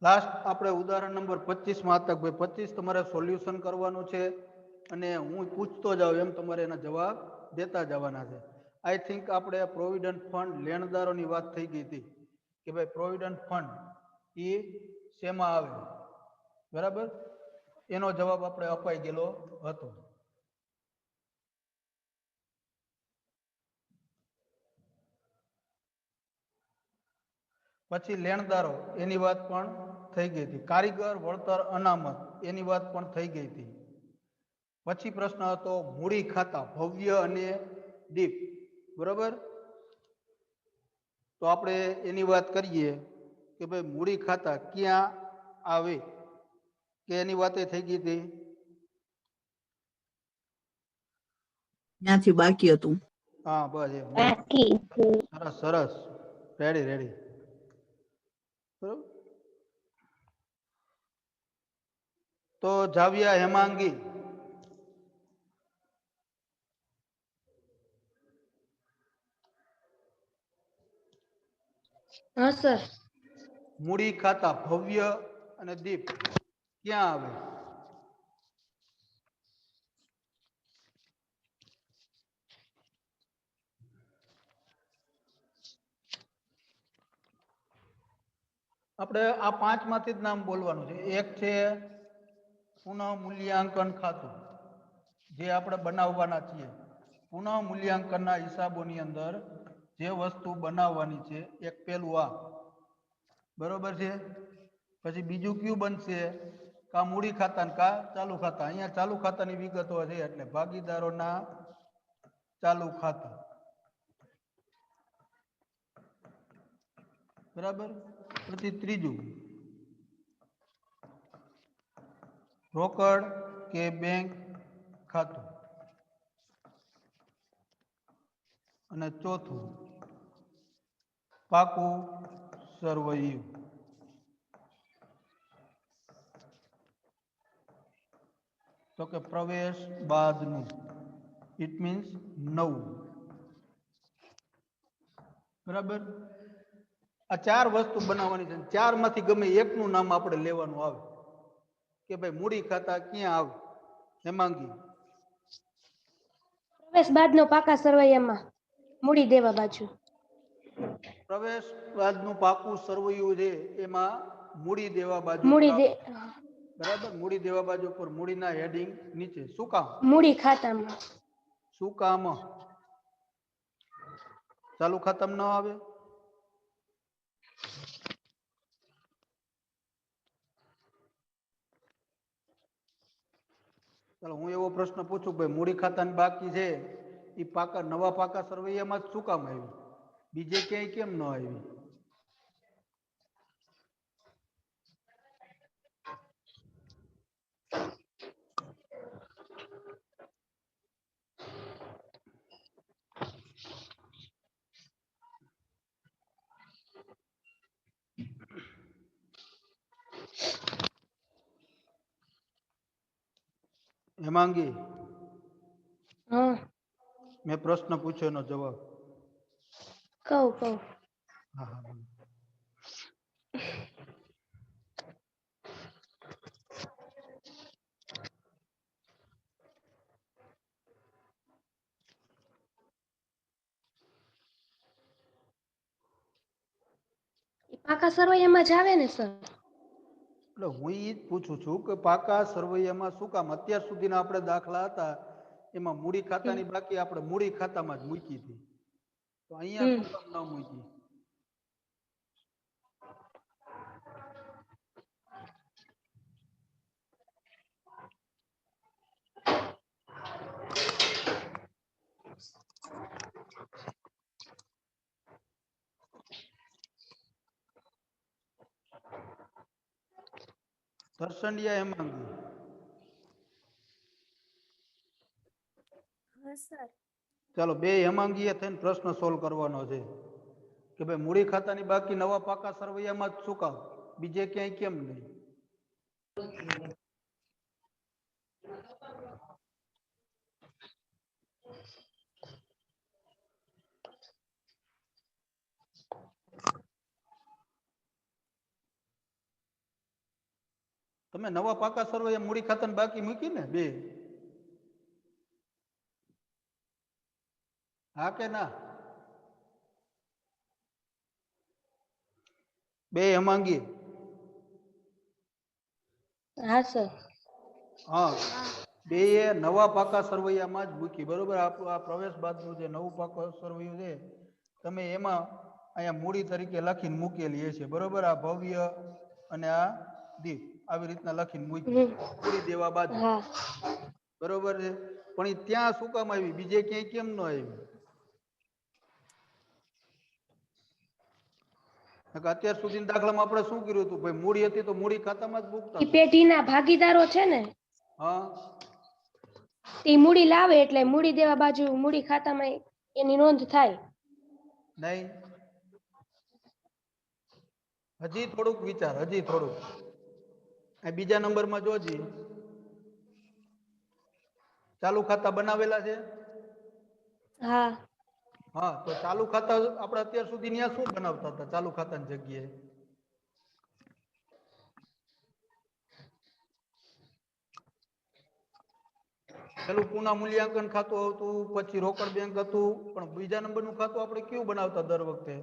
Last આપણે ઉદાહરણ number 25 માં હતા ભાઈ 25 તમારે સોલ્યુશન કરવાનું છે અને હું પૂછતો જાઉં એમ તમારે એના જવાબ દેતા જવાના છે. આઈ થિંક આપણે પ્રોવિડન્ટ ફંડ લેણદારોની વાત થઈ ગઈ હતી કે ભાઈ પ્રોવિડન્ટ ફંડ એ શેમાં આવે, બરાબર? એનો જવાબ આપણે અપાઈ ગયેલો હતો. પછી લેણદારો એની વાત પણ થઈ ગઈ હતી. કારીગર વળતર અનામત એની વાત પણ થઈ ગઈ હતી. પછી પ્રશ્ન હતો મૂડી ખાતા ભવ્ય અને દીપ, બરાબર? તો આપણે એની વાત કરીએ કે ભાઈ મૂડી ખાતા ક્યાં આવે કે એની વાત થઈ ગઈ હતી. ત્યાંથી બાકી હતું. હા બસ સરસ સરસ, રેડી રેડી, બરાબર. તો જાવિયા હેમાંગી, હા સર. મૂડી ખાતા ભવ્ય અને દીપ ક્યાં આવે? આપણે આ પાંચમાંથી જ નામ બોલવાનું છે. એક છે પુનઃ મૂલ્યાંકન ખાતું, જે આપણે બનાવવાના છીએ. પુનઃ મૂલ્યાંકનના હિસાબોની અંદર જે વસ્તુ બનાવવાની છે એક પેલું આ, બરોબર છે. પછી બીજું કયું બનશે? કા મૂડી ખાતા કા ચાલુ ખાતા. અહીંયા ચાલુ ખાતાની વિગતો છે એટલે ભાગીદારોના ચાલુ ખાતા, બરાબર. પછી ત્રીજું રોકડ કે બેંક ખાતું, અને ચોથું પાકું સરવૈયું. તો કે પ્રવેશ બાદનું, ઇટ મીન્સ નવું, બરાબર. આ ચાર વસ્તુ બનાવવાની છે. ચાર માંથી ગમે એકનું નામ આપણે લેવાનું આવે કે ભાઈ મૂડી ખાતા ક્યાં આવે. હેમાંગી, પ્રવેશ બાદનો પાકા સરવૈયામાં મૂડી દેવા બાજુ. પ્રવેશ બાદનું પાકું સરવૈયું છે એમાં મૂડી દેવા બાજુ પર મૂડી દે, બરાબર. મૂડી દેવા બાજુ પર મૂડીના હેડિંગ નીચે. શું કામ? મૂડી ખાતામાં. શું કામ? ચાલુ ખાતામાં ન આવે. ચાલો હું એવો પ્રશ્ન પૂછું ભાઈ મૂડી ખાતાની બાકી છે એ પાકા નવા પાકા સરવૈયામાં જ શું કામ આવ્યું, બીજે ક્યાંય કેમ ન આવી? હેમાંગી, હા મેં પ્રશ્ન પૂછ્યો એનો જવાબ. કહું. હા હા બોલો. પાકા સરવૈયામાં જ આવે ને સર? એટલે હું એ જ પૂછું છું કે પાકા સરવૈયામાં શું કામ? અત્યાર સુધીના આપણે દાખલા હતા એમાં મૂડી ખાતાની બાકી આપણે મૂડી ખાતામાં જ મૂકી હતી, તો અહીંયા શું કામ ન મૂકી? દર્શનિયા હેમાંગી, ચાલો બે હેમાંગીએ થઈને પ્રશ્ન સોલ્વ કરવાનો છે કે ભાઈ મૂડી ખાતાની બાકી નવા પાકા સરવૈયામાં જ શું કામ, બીજે ક્યાંય કેમ નહીં? તમે નવા પાકા સરવૈયા મૂડી ખાતા બાકી મૂકી ને બે? હા કે ના? બે હેમાંગી? હા સર. હા, બે નવા પાકા સરવૈયામાં જ મૂકી, બરોબર? આપણું આ પ્રવેશ બાદનું જે નવું પાકા સરવૈયું છે તમે એમાં અહીંયા મૂડી તરીકે લખીને મૂકેલી છે, બરોબર? આ ભવ્ય અને આ દીપ આવી રીતના લખીને મૂકી મૂડી દેવા બાજુ, હા. બરોબર છે? પણ એ ત્યાં શું કામ આવી, બીજે ક્યાંય કેમ ન આવી? અત્યાર સુધીના દાખલામાં આપણે શું કર્યું હતું ભાઈ? મૂડી હતી તો મૂડી ખાતામાં જ મૂકતા ઈ હતા. પેઢીના ભાગીદારો છે ને, હા, ઈ મૂડી લાવે એટલે મૂડી દેવા બાજુ મૂડી ખાતામાં એની નોંધ થાય. નહીં, હજી થોડુંક વિચાર, હજી થોડુંક. આ બીજા નંબરમાં જોજી, ચાલુ ખાતા બનાવેલા છે. હા. હા, તો ચાલુ ખાતા આપણે અત્યાર સુધી ત્યાં શું બનાવતા હતા ચાલુ ખાતાની જગ્યાએ? પેલું પુનઃ મૂલ્યાંકન ખાતું હતું, પછી રોકડ બેંક હતું, પણ બીજા નંબરનું ખાતું આપણે કેવું બનાવતા દર વખતે?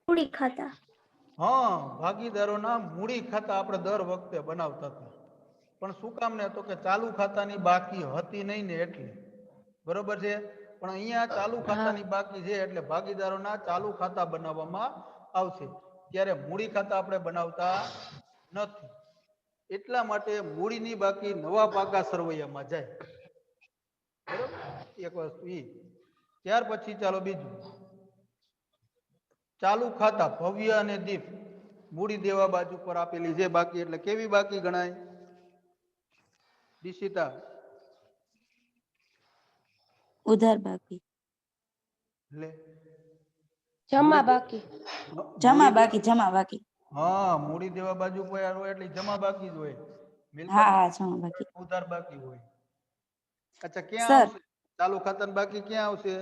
મૂડી ખાતા. હા, ભાગીદારોના મૂડી ખાતા આપણે દર વખતે બનાવતા હતા. પણ શું કામ ને? તો કે ચાલુ ખાતાની બાકી હતી નહીં ને એટલે, બરોબર છે? પણ અહીંયા ચાલુ હા. ખાતાની બાકી છે એટલે ભાગીદારોના ચાલુ ખાતા બનાવવામાં આવશે. ત્યારે મૂડી ખાતા આપણે બનાવતા નથી, એટલા માટે મૂડીની બાકી નવા પાકા સરવૈયામાં જાય, બરોબર? એક વસ્તુ ઈ. ત્યાર પછી ચાલો બીજું, ચાલુ ખાતા ભવ્ય અને દીપ મૂડી દેવા બાજુ પર આપેલી છે બાકી, એટલે કેવી બાકી ગણાય દિશિતા? ઉધાર બાકી. એટલે જમા મૂડી બાકી. જમા મૂડી બાકી, જમા બાકી. હા, મૂડી દેવા બાજુ કોઈ હોય એટલે જમા બાકી જ હોય. મિલકત હા, જમા બાકી. ઉધાર બાકી હોય. અચ્છા, ક્યાં સર, આવશે ચાલુ ખાતાની બાકી? ક્યાં આવશે?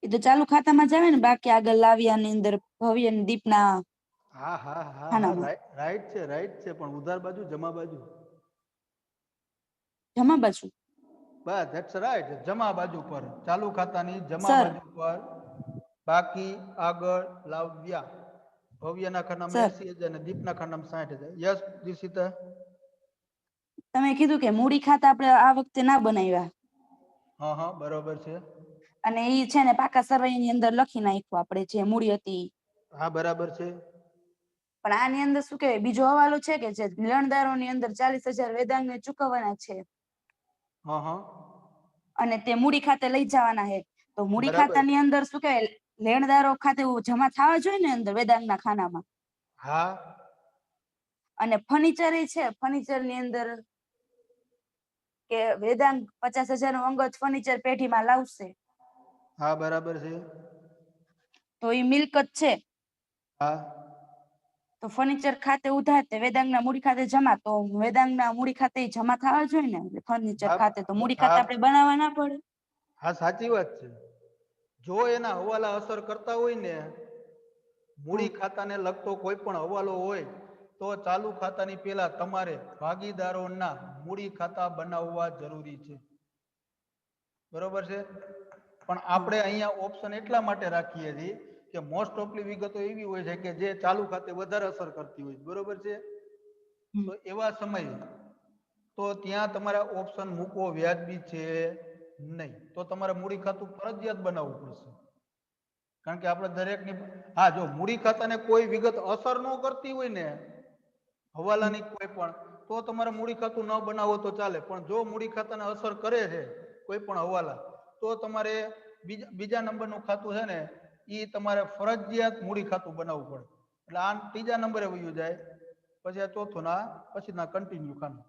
એ તો ચાલુ ખાતામાં જ આવે ને, બાકી આગળ લાવ્યાની અંદર ભવ્ય અને દીપના હા હા હા હા, ખાનામાં. રાઈટ છે, રાઈટ છે. પણ ઉધાર બાજુ જમા બાજુ? જમા બાજુ. બસ, ધેટ્સ રાઈટ. જમા બાજુ પર, ચાલુ ખાતાની જમા સર, બાજુ પર બાકી આગળ લાવ્યા. ભવ્યના ખાનામાં સર 80,000 અને દીપના ખાનામાં 60,000. યસ દિશિતા? તમે કીધું કે મૂડી ખાતા આપણે આ વખતે ના બનાવ્યા, હા હા, બરોબર છે. અને ઈ છે ને પાકા સરવૈયાની અંદર લખી નાખ્યું આપણે જે મૂડી હતી. હા, બરાબર છે. પણ આની અંદર શું કહેવાય, બીજો હવાલો છે કે જે લેણદારોની અંદર 40,000 વેદાંગને ચૂકવવાના છે હા હા, અને તે મૂડી ખાતે લઈ જવાના છે. તો મૂડી બરાબર. ખાતાની અંદર શું કહેવાય, લેણદારો ખાતે જમા થવા જોઈએ ને અંદર વેદાંગના ખાનામાં. હા, અને ફર્નિચર છે, ફર્નિચર ની અંદર કે વેદાંગ 50,000 નું અંગત ફર્નિચર પેઢીમાં લાવશે, હા, બરાબર છે. તો એ મિલકત છે. હા, તો ફર્નિચર ખાતે ઉધાર તે વેદાંગના મૂડી ખાતે જમા, તો વેદાંગના મૂડી ખાતે જમા થવા જોઈએ ને ફર્નિચર હા ખાતે, તો મૂડી ખાતે હા આપણે બનાવવા ના પડે? હા, સાચી વાત છે. જો એના હવાલા અસર કરતા હોય ને, હમ. મૂડી ખાતાને લગતો કોઈ પણ હવાલો હોય તો ચાલુ ખાતાની પહેલા તમારે ભાગીદારોના મૂડી ખાતા બનાવવા જરૂરી છે, બરોબર છે? પણ હા. આપણે અહીંયા ઓપ્શન એટલા માટે રાખીએ છીએ કે મોસ્ટ ઓફલી વિગતો એવી હોય છે કે જે ચાલુ ખાતે વધારે અસર કરતી હોય, બરોબર છે? હમ. તો એવા સમયે તો ત્યાં તમારે ઓપ્શન મૂકવો વ્યાજબી છે નહીં. તો તમારે મૂડી ખાતું ફરજિયાત બનાવવું પડશે, કારણ કે આપણે દરેકની હા, જો મૂડી ખાતાને કોઈ વિગત અસર ન કરતી હોય ને હમ. હવાલાની કોઈ પણ, તો તમારે મૂડી ખાતું ન બનાવો તો ચાલે. પણ જો મૂડી ખાતાને અસર કરે છે કોઈ પણ હવાલા, તો તમારે બીજા નંબરનું ખાતું છે ને એ તમારે ફરજિયાત મૂડી ખાતું બનાવવું પડે. એટલે આ ત્રીજા નંબરે વયું જાય, પછી આ ચોથું ના પછી ના કન્ટિન્યુ ખાનું.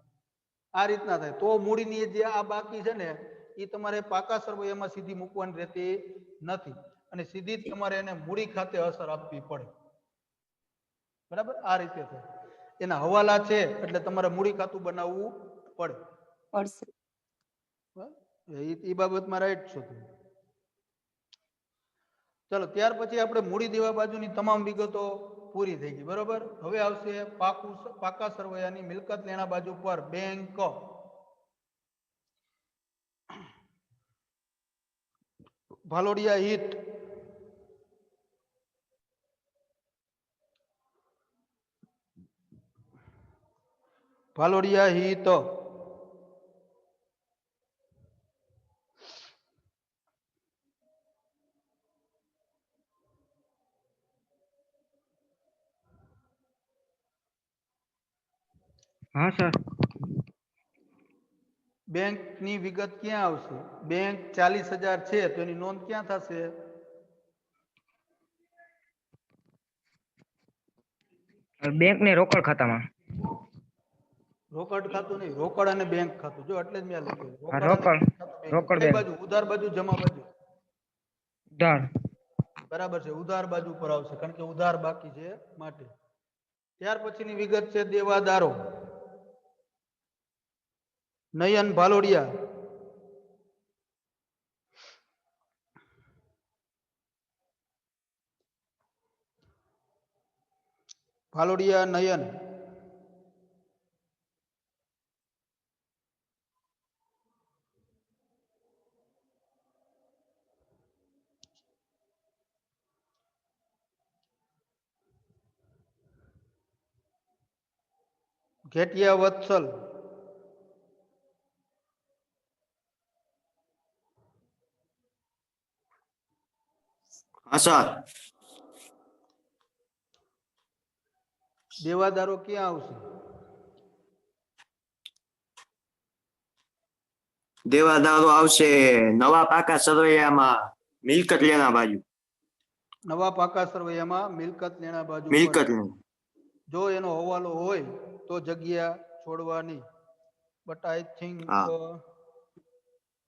આ રીતના થાય તો મૂડીની જે આ બાકી છે ને એ તમારે પાકા સરવૈયામાં સીધી મૂકવાની રહેતી નથી, અને સીધી જ તમારે એને મૂડી ખાતે અસર આપવી પડે, બરાબર? આ રીતે થાય. એના હવાલા છે એટલે તમારે મૂડી ખાતું બનાવવું પડે. પડશે. એ બાબતમાં રાઈટ છો તમે. ચલો ત્યાર પછી આપણે મૂડી દેવા બાજુની તમામ વિગતો પૂરી થઈ ગઈ, બરોબર. હવે આવશે પાકા સરવૈયાની મિલકત લેણા બાજુ પર બેંક. ભાલોડિયા હિત, ભાલોડિયા હિત, हाँ सर। બેંક ની વિગત ક્યાં આવશે? બેંક 40,000 છે તો એની નોંધ ક્યાં થશે? बैंक ने रोकड़ खाता में। રોકડ ખાતું નહીં, રોકડ અને બેંક ખાતું. જો એટલે જ મેં લખ્યું हाँ, રોકડ અને रोकड़ બેંક ખાતું ભેગું. रोकड़ કઈ बैंक બાજુ? ઉધાર બાજુ, જમા બાજુ? उधार। બરાબર છે, ઉધાર બાજુ પર આવશે કારણ કે ઉધાર બાકી છે માટે. ત્યાર પછીની વિગત છે દેવાદારો. નયન ભાલોડિયા, ભાલોડિયા નયન, ઘેટિયા વત્સલ, हाँ सर। દેવાદારો ક્યાં આવશે? देवादारो आवशे नवा पाका सरवैयामां मिलकत लेना बाजू। નવા પાકા સરવૈયામાં મિલકત લેણા બાજુ પર. मिलकत लेना। જો એનો હવાલો હોય તો જગ્યા છોડવાની, બટ આઈ થિંક હા.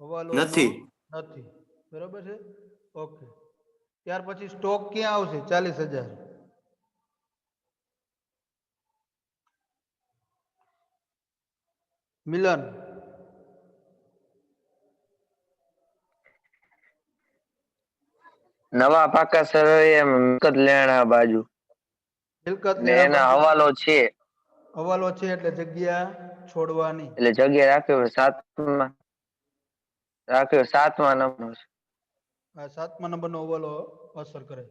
હવાલો નથી. એનો નથી. બરાબર છે, ઓકે. ત્યાર પછી સ્ટોક ક્યાં આવશે? 40,000. મિલન, નવા પાકા સરવૈયા મિલકત લેણા બાજુ મિલકત ને લેણા એના બાજુ. હવાલો છે હવાલો છે એટલે જગ્યા છોડવાની. એટલે જગ્યા રાખ્યો સાતમા નંબર. આ 7મા નંબરનો હવાલો અસર કરે.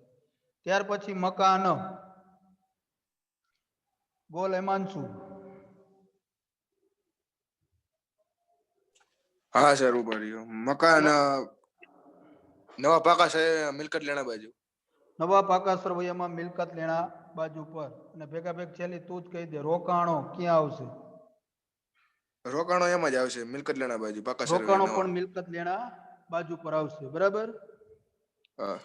ત્યાર પછી મકાન. બોલ હેમાંશુ. हाँ सर ऊपर मकान नवा पाका से मिलकत लेना बाजू। નવા પાકા સરવૈયામાં મિલકત લેણા બાજુ પર. અને ભેગા ભેગ છેલ્લી તું જ કહી દે, રોકાણો ક્યાં આવશે? रोकाणो एम ज आवशे मिलकत लेना बाजू पाका सर्वे રોકાણો नवा। પણ મિલકત લેણા બાજુ પર આવશે, બરાબર. हाँ।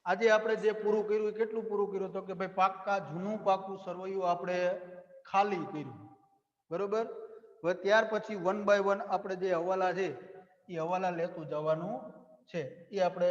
આજે આપણે જે પૂરું કર્યું એ કેટલું પૂરું કર્યું? તો કે ભાઈ પાકા જૂનું પાકું સરવૈયું આપણે ખાલી કર્યું, બરોબર. હવે ત્યાર પછી 1 by 1 આપણે જે હવાલા છે એ હવાલા લેતું જવાનું છે. એ આપણે